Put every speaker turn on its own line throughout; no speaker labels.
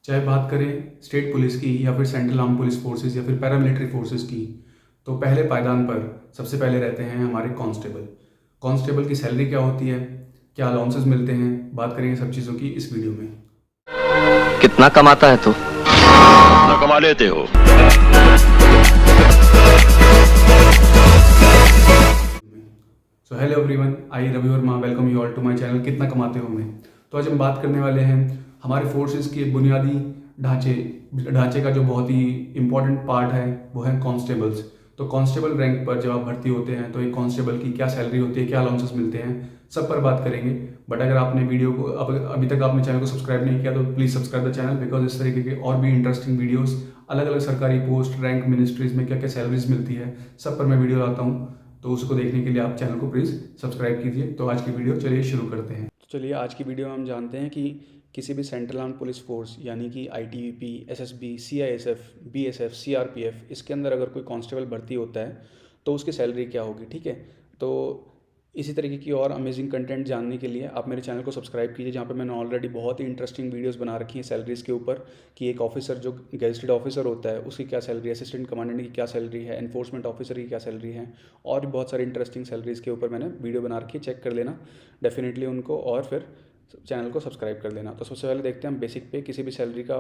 चाहे बात करें स्टेट पुलिस की या फिर सेंट्रल आर्म पुलिस फोर्सेस या फिर पैरामिलिट्री फोर्सेस की, तो पहले पायदान पर सबसे पहले रहते हैं हमारे कांस्टेबल। कांस्टेबल की सैलरी क्या होती है, क्या अलाउंसेस मिलते हैं, बात करेंगे सब चीज़ों की इस वीडियो में।
कितना कमाता है तू?
कितना कमा लेते हो?
So hello everyone, I Ravi Verma welcome you all to my channel कितना कमाते हो में। तो आज हम बात करने वाले हैं हमारे फोर्सेस के बुनियादी ढांचे का जो बहुत ही इंपॉर्टेंट पार्ट है वो है कांस्टेबल्स। तो कांस्टेबल रैंक पर जब आप भर्ती होते हैं तो एक कांस्टेबल की क्या सैलरी होती है, क्या अलाउंसेस मिलते हैं, सब पर बात करेंगे। बट अगर आपने वीडियो को अभी तक आपने चैनल को सब्सक्राइब नहीं किया तो please subscribe the channel, because इस तरीके के और भी इंटरेस्टिंग वीडियोस, अलग अलग सरकारी पोस्ट, रैंक, मिनिस्ट्रीज में क्या क्या सैलरीज मिलती है, सब पर मैं वीडियो लाता हूँ। तो उसको देखने के लिए आप चैनल को प्लीज़ सब्सक्राइब कीजिए। तो आज की वीडियो चलिए शुरू करते हैं। तो चलिए आज की वीडियो में हम जानते हैं कि किसी भी सेंट्रल आर्म पुलिस फोर्स यानी कि ITBP, SSB, CISF, BSF, CRPF, इसके अंदर अगर कोई कांस्टेबल भर्ती होता है तो उसकी सैलरी क्या होगी। ठीक है, तो इसी तरीके की और अमेजिंग कंटेंट जानने के लिए आप मेरे चैनल को सब्सक्राइब कीजिए, जहाँ पे मैंने ऑलरेडी बहुत ही इंटरेस्टिंग वीडियोस बना रखी हैं सैलरीज़ के ऊपर, कि एक ऑफिसर जो गेजेटेड ऑफिसर होता है उसकी क्या सैलरी है, असिस्टेंट कमांडेंट की क्या सैलरी है, एनफोर्समेंट ऑफिसर की क्या सैलरी है, और भी बहुत सारी इंटरेस्टिंग सैलरीज़ के ऊपर मैंने वीडियो बना रखी है, चेक कर लेना डेफिनेटली उनको, और फिर चैनल को सब्सक्राइब कर लेना। तो सबसे पहले देखते हैं हम बेसिक पे। किसी भी सैलरी का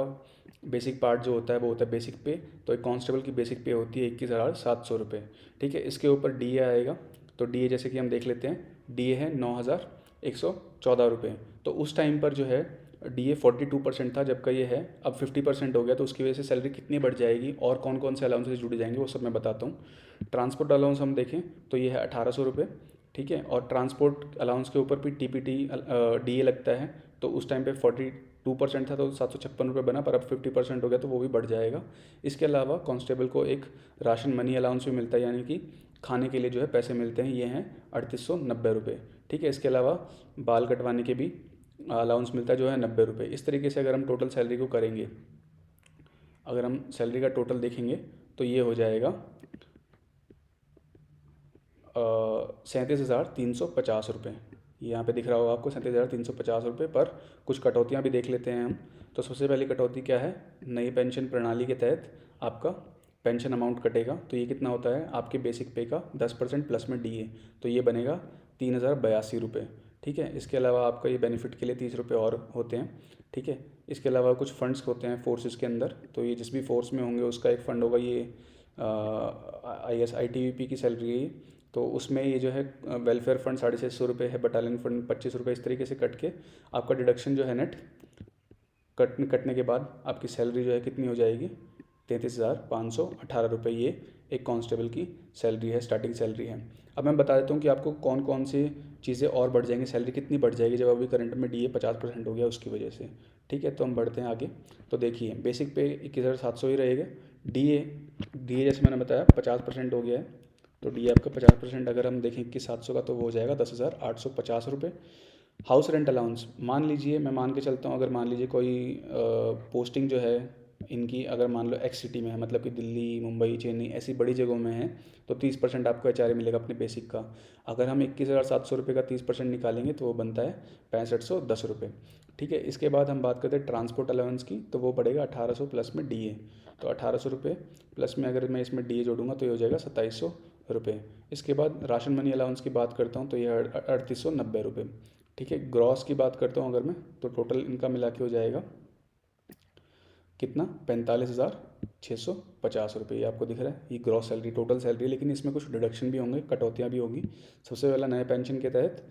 बेसिक पार्ट जो होता है वो होता है बेसिक पे। तो एक कांस्टेबल की बेसिक पे होती है 21,700 रुपये। ठीक है, इसके ऊपर डीए आएगा। तो डीए जैसे कि हम देख लेते हैं, डीए है 9,114 रुपये। तो उस टाइम पर जो है डीए 42% था जब का ये है, अब 50% हो गया। तो उसकी वजह से सैलरी कितनी बढ़ जाएगी और कौन कौन से अलाउंसेस जुड़ जाएंगे वो सब मैं बताता हूँ। ट्रांसपोर्ट अलाउंस हम देखें तो ये है 1,800 रुपये। ठीक है, और ट्रांसपोर्ट अलाउंस के ऊपर भी टीपीटी डीए लगता है। तो उस टाइम पे 42% था तो 756 रुपये बना, पर अब 50% हो गया तो वो भी बढ़ जाएगा। इसके अलावा कांस्टेबल को एक राशन मनी अलाउंस भी मिलता है, यानी कि खाने के लिए जो है पैसे मिलते हैं, ये हैं 3,890 रुपये। ठीक है, इसके अलावा बाल कटवाने के भी अलाउंस मिलता है जो है 90 रुपये। इस तरीके से अगर हम टोटल सैलरी को करेंगे, अगर हम सैलरी का टोटल देखेंगे तो ये हो जाएगा 37,350 रुपये। यहाँ पे दिख रहा होगा आपको 37,350 रुपये, पर कुछ कटौतियाँ भी देख लेते हैं हम। तो सबसे पहली कटौती क्या है, नई पेंशन प्रणाली के तहत आपका पेंशन अमाउंट कटेगा। तो ये कितना होता है, आपके बेसिक पे का 10% प्लस में डीए, तो ये बनेगा 3,082 रुपये। ठीक है, इसके अलावा आपका ये बेनिफिट के लिए 30 रुपये और होते हैं। ठीक है, इसके अलावा कुछ फंड्स होते हैं फोर्सेस के अंदर, तो ये जिस भी फोर्स में होंगे उसका एक फ़ंड होगा, ये ITBP की सैलरी है ये। तो उसमें ये जो है वेलफेयर फंड 650 रुपये है, बटालियन फंड 25 रुपये, इस तरीके से कट के आपका डिडक्शन जो है नेट कटने के बाद आपकी सैलरी जो है कितनी हो जाएगी, 33,518 रुपये। ये एक कांस्टेबल की सैलरी है, स्टार्टिंग सैलरी है। अब मैं बता देता हूँ कि आपको कौन कौन सी चीज़ें और बढ़ जाएंगी, सैलरी कितनी बढ़ जाएगी जब अभी करंट में डीए 50% हो गया उसकी वजह से। ठीक है, तो हम बढ़ते हैं आगे। तो देखिए बेसिक पे 21,700 ही रहेगा। डीए डीए जैसे मैंने बताया 50% हो गया है, तो डीए आपका 50% अगर हम देखें 21,700 का तो वो हो जाएगा 10,850 रुपये। हाउस रेंट अलाउंस, मान लीजिए, मैं मान के चलता हूँ, अगर मान लीजिए कोई पोस्टिंग जो है इनकी, अगर मान लो एक्स सिटी में है, मतलब कि दिल्ली, मुंबई, चेन्नई ऐसी बड़ी जगहों में है, तो 30% आपको HRA मिलेगा अपने बेसिक का। अगर हम 21,700 रुपये का 30% निकालेंगे तो वो बनता है 6510 रुपये। ठीक है, इसके बाद हम बात करते हैं ट्रांसपोर्ट अलाउंस की, तो वो पड़ेगा 1,800 प्लस में डीए। तो 1,800 रुपये प्लस में अगर मैं इसमें डीए जोड़ूंगा तो ये हो जाएगा 2,700 रुपये। इसके बाद राशन मनी अलाउंस की बात करता हूँ तो ये 3,890 रुपये। ठीक है, ग्रॉस की बात करता हूँ अगर मैं, तो टोटल इनका मिला के हो जाएगा कितना, 45,650 रुपये। ये आपको दिख रहा है, ये ग्रॉस सैलरी, टोटल सैलरी, लेकिन इसमें कुछ डिडक्शन भी होंगे, कटौतियाँ भी होंगी। सबसे पहला नए पेंशन के तहत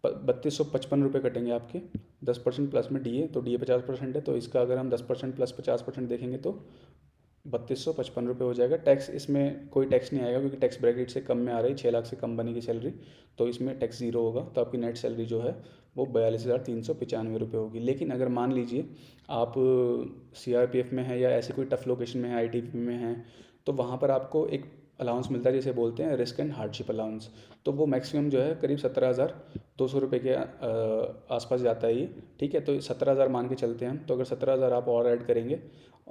3,255 रुपये कटेंगे आपके, 10% प्लस में डीए, तो डीए 50% है, तो इसका अगर हम 10% प्लस 50% देखेंगे तो 3,255 रुपये हो जाएगा। टैक्स, इसमें कोई टैक्स नहीं आएगा क्योंकि टैक्स ब्रैकेट से कम में आ रही, 6 लाख से कम बनेगी सैलरी, तो इसमें टैक्स जीरो होगा। तो आपकी नेट सैलरी जो है वो 42,395 रुपये होगी। लेकिन अगर मान लीजिए आप CRPF में है या ऐसी कोई टफ लोकेशन में है, ITBP में है, तो वहाँ पर आपको एक अलाउंस मिलता है जिसे बोलते हैं रिस्क एंड हार्डशिप अलाउंस। तो वो मैक्सिमम जो है करीब 17,200 रुपये के आसपास जाता है ये। ठीक है, तो 17,000 मान के चलते हैं हम, तो अगर 17,000 आप और ऐड करेंगे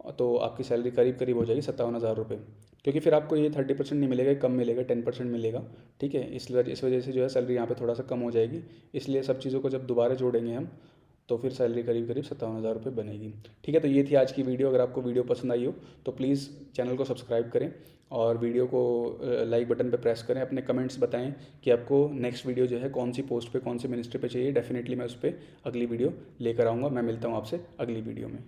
तो आपकी सैलरी करीब करीब हो जाएगी 57,000 रुपये, क्योंकि फिर आपको ये 30% नहीं मिलेगा, कम मिलेगा, 10% मिलेगा। ठीक है, इस वजह से जो है सैलरी यहाँ पे थोड़ा सा कम हो जाएगी। इसलिए सब चीज़ों को जब दोबारा जोड़ेंगे हम तो फिर सैलरी करीब करीब 57,000 रुपये बनेगी। ठीक है, तो ये थी आज की वीडियो। अगर आपको वीडियो पसंद आई हो तो प्लीज़ चैनल को सब्सक्राइब करें और वीडियो को लाइक बटन पे प्रेस करें। अपने कमेंट्स बताएं कि आपको नेक्स्ट वीडियो जो है कौन सी पोस्ट पे, कौन सी मिनिस्ट्री पे चाहिए। डेफिनेटली मैं उस पर अगली वीडियो लेकर आऊँगा। मैं मिलता हूँ आपसे अगली वीडियो में।